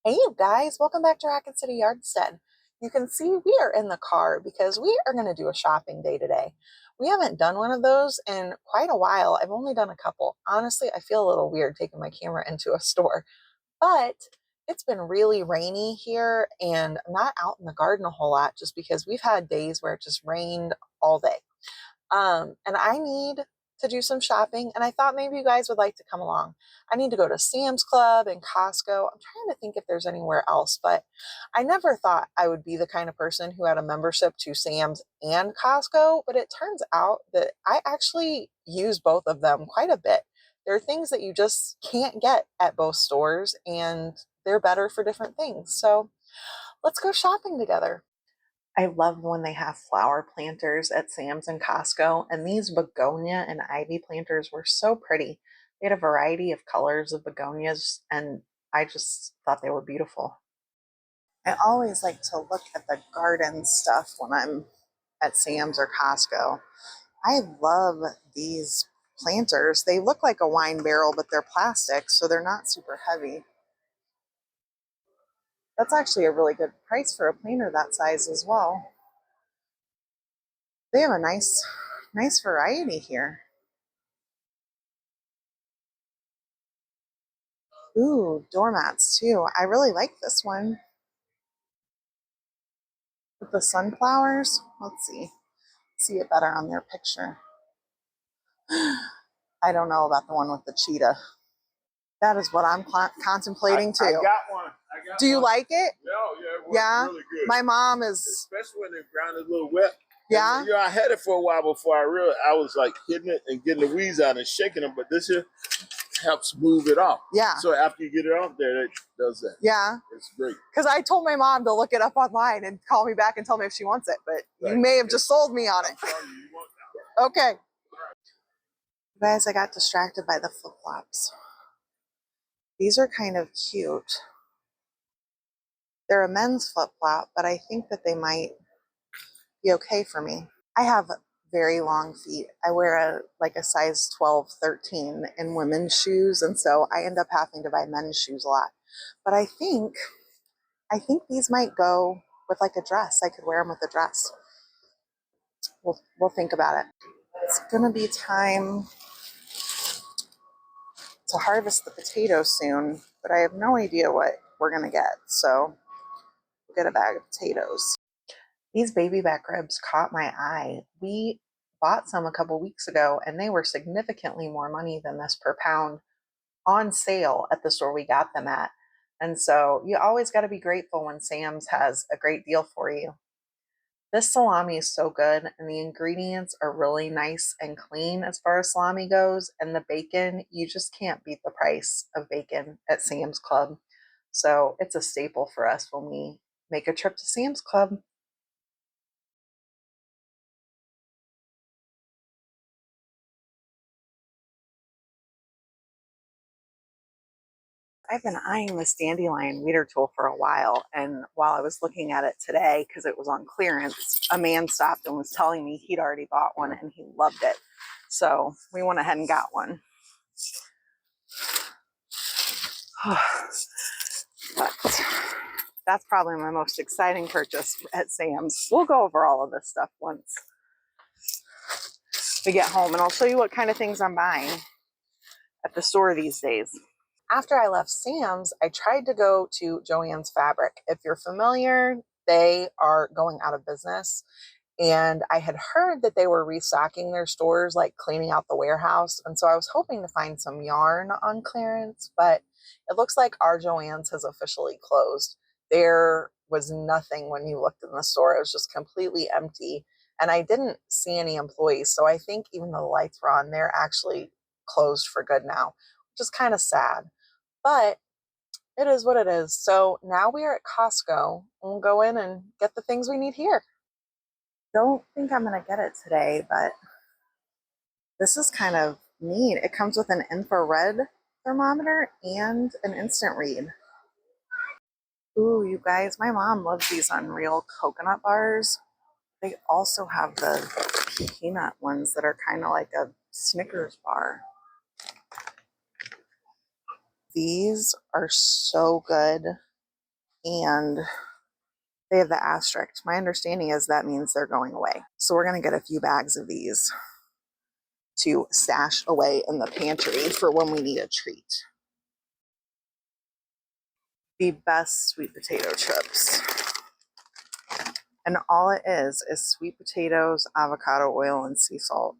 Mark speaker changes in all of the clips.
Speaker 1: Hey you guys, welcome back to Racket City Yardstead. You can see we are in the car because we are going to do a shopping day today. We haven't done one of those in quite a while. I've only done a couple. Honestly, I feel a little weird taking my camera into a store, but it's been really rainy here and I'm not out in the garden a whole lot just because we've had days where it just rained all day. And I need to do some shopping, and I thought maybe you guys would like to come along. I need to go to Sam's Club and Costco. I'm trying to think if there's anywhere else, but I never thought I would be the kind of person who had a membership to Sam's and Costco, but it turns out that I actually use both of them quite a bit. There are things that you just can't get at both stores, and they're better for different things. So let's go shopping together. I love when they have flower planters at Sam's and Costco, and these begonia and ivy planters were so pretty. They had a variety of colors of begonias, and I just thought they were beautiful. I always like to look at the garden stuff when I'm at Sam's or Costco. I love these planters. They look like a wine barrel, but they're plastic, so they're not super heavy. That's actually a really good price for a planter that size as well. They have a nice variety here. Ooh, doormats too. I really like this one with the sunflowers. Let's see it better on their picture. I don't know about the one with the cheetah. That is what I'm contemplating too.
Speaker 2: I got one.
Speaker 1: Do you like it?
Speaker 2: Yeah, really good.
Speaker 1: My mom is,
Speaker 2: especially when the ground is a little wet.
Speaker 1: Yeah.
Speaker 2: And, I had it for a while before I was like hitting it and getting the weeds out and shaking them, but this here helps move it off.
Speaker 1: Yeah.
Speaker 2: So after you get it off there, it does that.
Speaker 1: Yeah.
Speaker 2: It's great.
Speaker 1: Because I told my mom to look it up online and call me back and tell me if she wants it, but you may have just sold me on it.
Speaker 2: You want that.
Speaker 1: Okay. Guys, I got distracted by the flip-flops. These are kind of cute. They're a men's flip-flop, but I think that they might be okay for me. I have very long feet. I wear like a size 12, 13 in women's shoes, and so I end up having to buy men's shoes a lot. But I think these might go with like a dress. I could wear them with a dress. We'll think about it. It's gonna be time to harvest the potatoes soon, but I have no idea what we're gonna get. So we'll get a bag of potatoes. These baby back ribs caught my eye. We bought some a couple weeks ago and they were significantly more money than this per pound on sale at the store we got them at. And so you always got to be grateful when Sam's has a great deal for you. This salami is so good and the ingredients are really nice and clean as far as salami goes. And the bacon, you just can't beat the price of bacon at Sam's Club. So it's a staple for us when we make a trip to Sam's Club. I've been eyeing this dandelion weeder tool for a while, and while I was looking at it today because it was on clearance, a man stopped and was telling me he'd already bought one and he loved it. So we went ahead and got one. But that's probably my most exciting purchase at Sam's. We'll go over all of this stuff once we get home, and I'll show you what kind of things I'm buying at the store these days. After I left Sam's, I tried to go to Joann's Fabric. If you're familiar, they are going out of business. And I had heard that they were restocking their stores, like cleaning out the warehouse. And so I was hoping to find some yarn on clearance, but it looks like our Joann's has officially closed. There was nothing when you looked in the store. It was just completely empty. And I didn't see any employees. So I think even though the lights were on, they're actually closed for good now, which is kind of sad. But it is what it is. So now we are at Costco and we'll go in and get the things we need here. Don't think I'm going to get it today, but this is kind of neat. It comes with an infrared thermometer and an instant read. Ooh, you guys, my mom loves these Unreal coconut bars. They also have the peanut ones that are kind of like a Snickers bar. These are so good. and they have the asterisk. My understanding is that means they're going away. So we're going to get a few bags of these to stash away in the pantry for when we need a treat. The best sweet potato chips. And all it is sweet potatoes, avocado oil, and sea salt.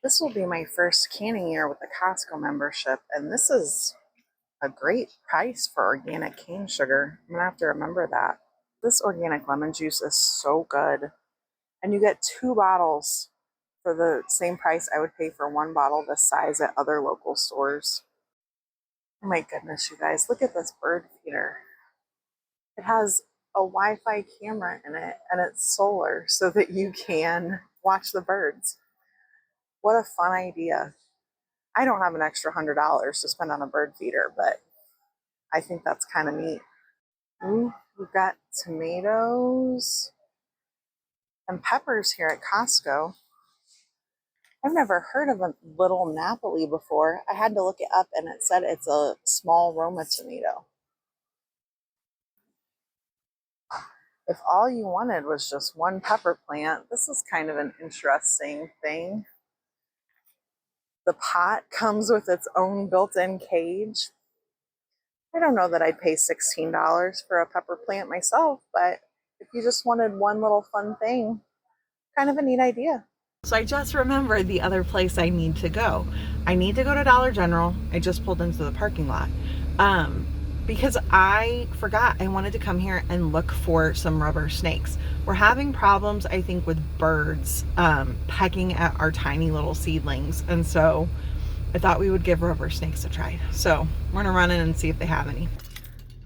Speaker 1: This will be my first canning year with the Costco membership, and this is a great price for organic cane sugar. I'm gonna have to remember that. This organic lemon juice is so good. And you get 2 bottles for the same price I would pay for 1 bottle this size at other local stores. Oh my goodness, you guys, look at this bird feeder. It has a Wi-Fi camera in it and it's solar so that you can watch the birds. What a fun idea. I don't have an extra $100 to spend on a bird feeder, but I think that's kind of neat. Ooh, we've got tomatoes and peppers here at Costco. I've never heard of a little Napoli before. I had to look it up and it said it's a small Roma tomato. If all you wanted was just 1 pepper plant, this is kind of an interesting thing. The pot comes with its own built-in cage. I don't know that I'd pay $16 for a pepper plant myself, but if you just wanted one little fun thing, kind of a neat idea. So I just remembered the other place I need to go. I need to go to Dollar General. I just pulled into the parking lot because I forgot I wanted to come here and look for some rubber snakes. We're having problems, I think, with birds pecking at our tiny little seedlings. And so I thought we would give rubber snakes a try. So we're gonna run in and see if they have any.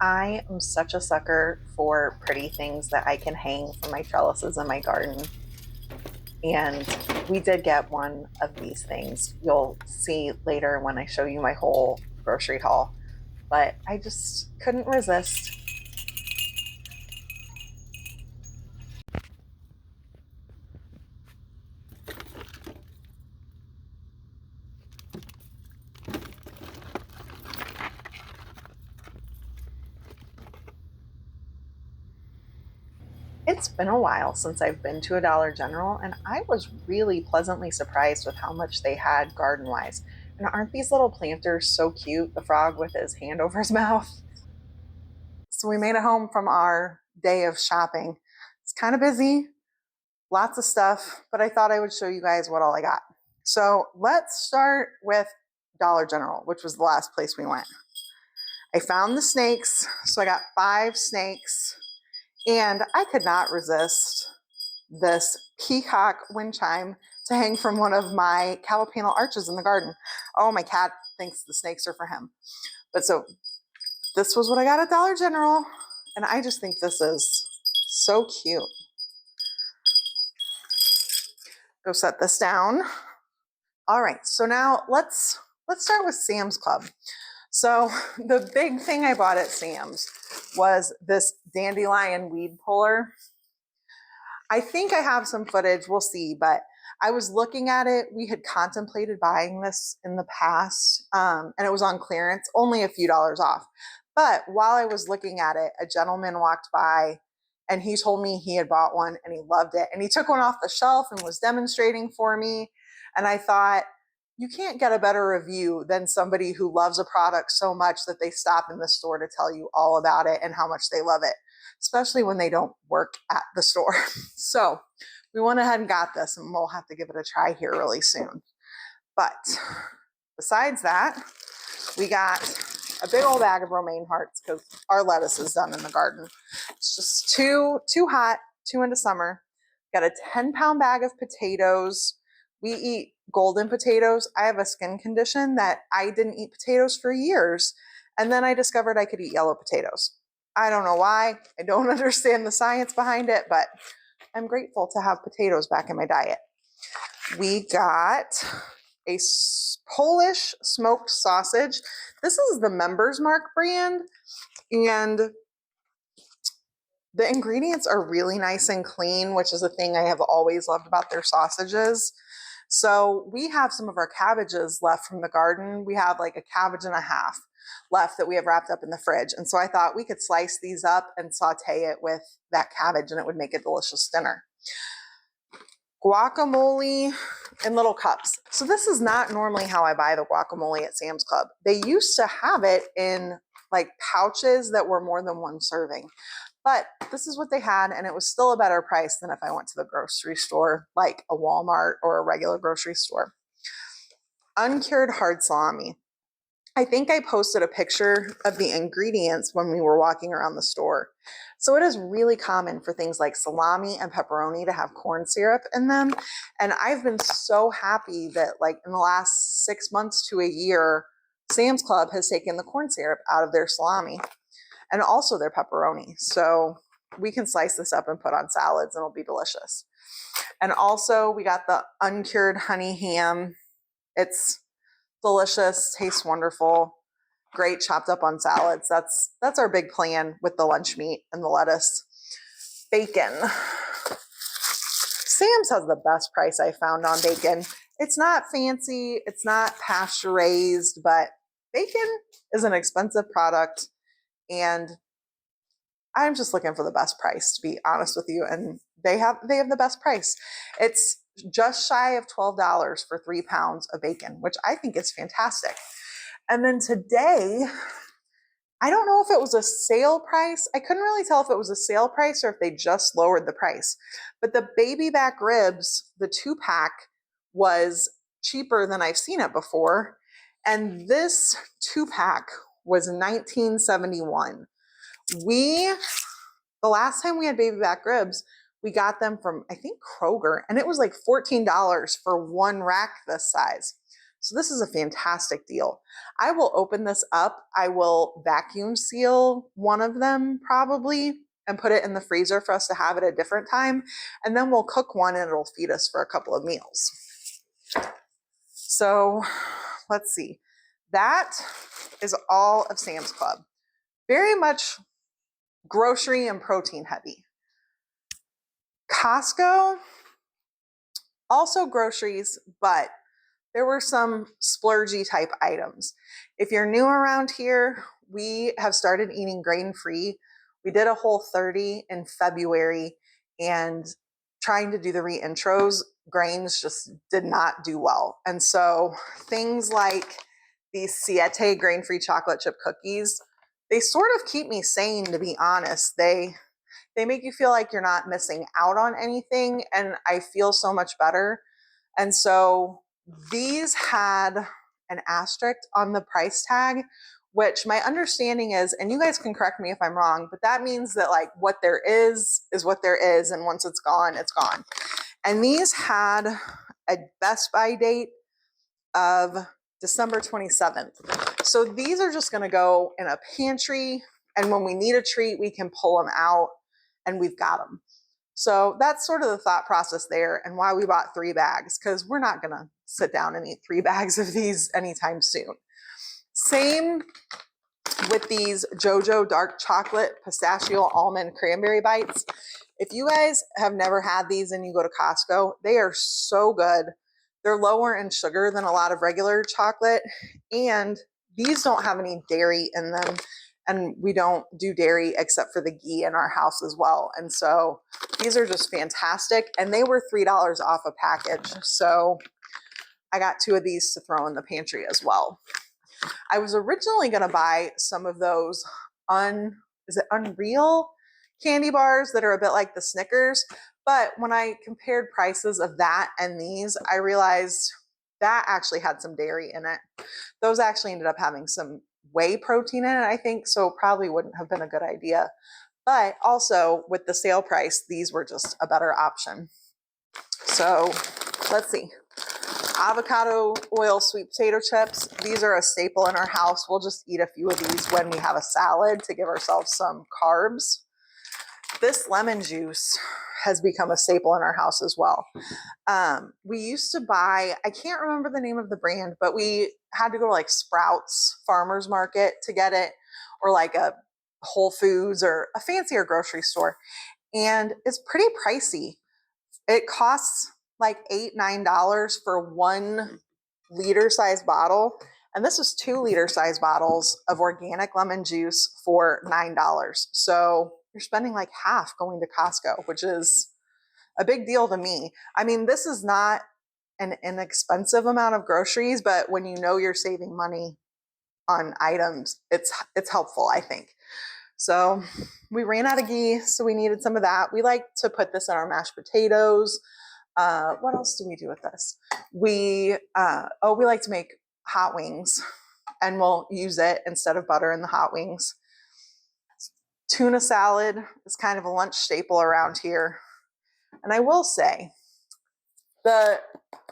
Speaker 1: I am such a sucker for pretty things that I can hang from my trellises in my garden. And we did get one of these things. You'll see later when I show you my whole grocery haul. But I just couldn't resist. It's been a while since I've been to a Dollar General, and I was really pleasantly surprised with how much they had garden-wise. And aren't these little planters so cute? The frog with his hand over his mouth. So we made it home from our day of shopping. It's kind of busy, lots of stuff, but I thought I would show you guys what all I got. So let's start with Dollar General, which was the last place we went. I found the snakes, so I got 5 snakes, and I could not resist this peacock wind chime to hang from one of my cowl panel arches in the garden. Oh, my cat thinks the snakes are for him. But so this was what I got at Dollar General, and I just think this is so cute. Go set this down. All right, so now let's start with Sam's Club. So the big thing I bought at Sam's was this dandelion weed puller. I think I have some footage, we'll see, but I was looking at it. We had contemplated buying this in the past, and it was on clearance, only a few dollars off. But while I was looking at it, a gentleman walked by and he told me he had bought one and he loved it. And he took one off the shelf and was demonstrating for me. And I thought, you can't get a better review than somebody who loves a product so much that they stop in the store to tell you all about it and how much they love it, especially when they don't work at the store. So we went ahead and got this, and we'll have to give it a try here really soon. But besides that, we got a big old bag of romaine hearts because our lettuce is done in the garden. It's just too hot, too into summer. Got a 10-pound bag of potatoes. We eat golden potatoes. I have a skin condition that I didn't eat potatoes for years. And then I discovered I could eat yellow potatoes. I don't know why. I don't understand the science behind it, but I'm grateful to have potatoes back in my diet. We got a Polish smoked sausage. This is the Members Mark brand, and the ingredients are really nice and clean, which is a thing I have always loved about their sausages. So we have some of our cabbages left from the garden. We have like a cabbage and a half left that we have wrapped up in the fridge. And so I thought we could slice these up and saute it with that cabbage and it would make a delicious dinner. Guacamole in little cups. So this is not normally how I buy the guacamole at Sam's Club. They used to have it in like pouches that were more than one serving. But this is what they had, and it was still a better price than if I went to the grocery store, like a Walmart or a regular grocery store. Uncured hard salami. I think I posted a picture of the ingredients when we were walking around the store. So it is really common for things like salami and pepperoni to have corn syrup in them. And I've been so happy that like in the last 6 months to a year, Sam's Club has taken the corn syrup out of their salami and also their pepperoni. So we can slice this up and put on salads and it'll be delicious. And also we got the uncured honey ham. It's delicious, tastes wonderful, great chopped up on salads. That's our big plan with the lunch meat and the lettuce. Bacon. Sam's has the best price I found on bacon. It's not fancy, it's not pasture raised, but bacon is an expensive product and I'm just looking for the best price, to be honest with you. And they have the best price. It's just shy of $12 for 3 pounds of bacon, which I think is fantastic. And then today, I don't know if it was a sale price. I couldn't really tell if it was a sale price or if they just lowered the price. But the baby back ribs, the 2-pack, was cheaper than I've seen it before. And this 2-pack was $19.71. The last time we had baby back ribs, we got them from, I think, Kroger, and it was like $14 for one rack this size. So this is a fantastic deal. I will open this up. I will vacuum seal one of them probably and put it in the freezer for us to have at a different time. And then we'll cook one and it'll feed us for a couple of meals. So let's see. That is all of Sam's Club. Very much grocery and protein heavy. Costco, also groceries, but there were some splurgy type items. If you're new around here, we have started eating grain-free. We did a Whole30 in February and trying to do the reintros, grains just did not do well. And so things like these Siete grain-free chocolate chip cookies, they sort of keep me sane, to be honest. They make you feel like you're not missing out on anything, and I feel so much better. And so these had an asterisk on the price tag, which my understanding is, and you guys can correct me if I'm wrong, but that means that like what there is what there is, and once it's gone, it's gone. And these had a Best By date of December 27th. So these are just going to go in a pantry, and when we need a treat, we can pull them out and we've got them. So that's sort of the thought process there and why we bought 3 bags, because we're not going to sit down and eat 3 bags of these anytime soon. Same with these JoJo dark chocolate pistachio almond cranberry bites. If you guys have never had these and you go to Costco, they are so good. They're lower in sugar than a lot of regular chocolate, and these don't have any dairy in them. And we don't do dairy except for the ghee in our house as well. And so these are just fantastic. And they were $3 off a package. So I got 2 of these to throw in the pantry as well. I was originally going to buy some of those Unreal candy bars that are a bit like the Snickers. But when I compared prices of that and these, I realized that actually had some dairy in it. Those actually ended up having some whey protein in it, I think, so probably wouldn't have been a good idea. But also with the sale price, these were just a better option. So let's see. Avocado oil sweet potato chips. These are a staple in our house. We'll just eat a few of these when we have a salad to give ourselves some carbs. This lemon juice has become a staple in our house as well. We used to buy, I can't remember the name of the brand, but we had to go to like Sprouts Farmers Market to get it, or like a Whole Foods or a fancier grocery store. And it's pretty pricey. It costs like $8, $9 for 1 liter size bottle. And this was 2 liter size bottles of organic lemon juice for $9. So you're spending like half going to Costco, which is a big deal to me. I mean, this is not an inexpensive amount of groceries, but when you know you're saving money on items, it's helpful, I think. So we ran out of ghee, so we needed some of that. We like to put this in our mashed potatoes. What else do we do with this? We like to make hot wings, and we'll use it instead of butter in the hot wings. Tuna salad is kind of a lunch staple around here. And I will say, the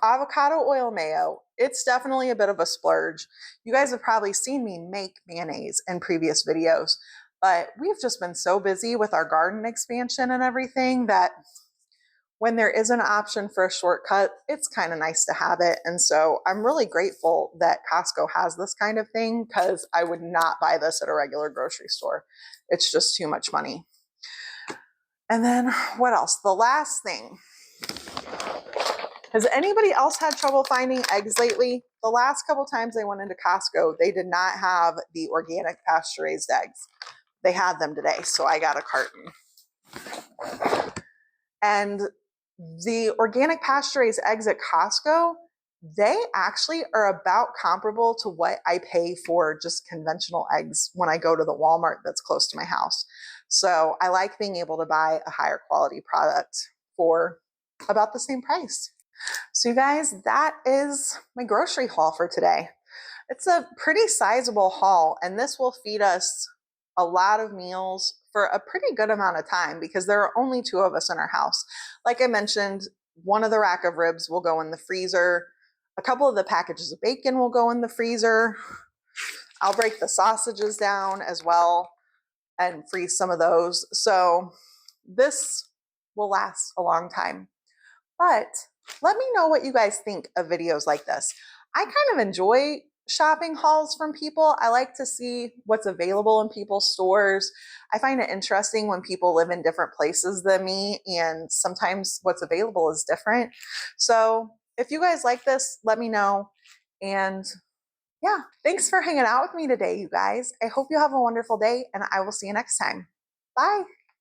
Speaker 1: avocado oil mayo, it's definitely a bit of a splurge. You guys have probably seen me make mayonnaise in previous videos, but we've just been so busy with our garden expansion and everything that when there is an option for a shortcut, it's kind of nice to have it. And so I'm really grateful that Costco has this kind of thing, because I would not buy this at a regular grocery store. It's just too much money. And then what else? The last thing. Has anybody else had trouble finding eggs lately? The last couple times I went into Costco, they did not have the organic pasture-raised eggs. They had them today, so I got a carton. And the organic pasture-raised eggs at Costco, they actually are about comparable to what I pay for just conventional eggs when I go to the Walmart that's close to my house. So I like being able to buy a higher quality product for about the same price. So you guys, that is my grocery haul for today. It's a pretty sizable haul, and this will feed us a lot of meals for a pretty good amount of time, because there are only 2 of us in our house. Like I mentioned, one of the rack of ribs will go in the freezer. A couple of the packages of bacon will go in the freezer. I'll break the sausages down as well and freeze some of those. So this will last a long time. But let me know what you guys think of videos like this. I kind of enjoy shopping hauls from people. I like to see what's available in people's stores. I find it interesting when people live in different places than me, and sometimes what's available is different. So if you guys like this, let me know. And yeah, thanks for hanging out with me today, you guys. I hope you have a wonderful day, and I will see you next time. Bye.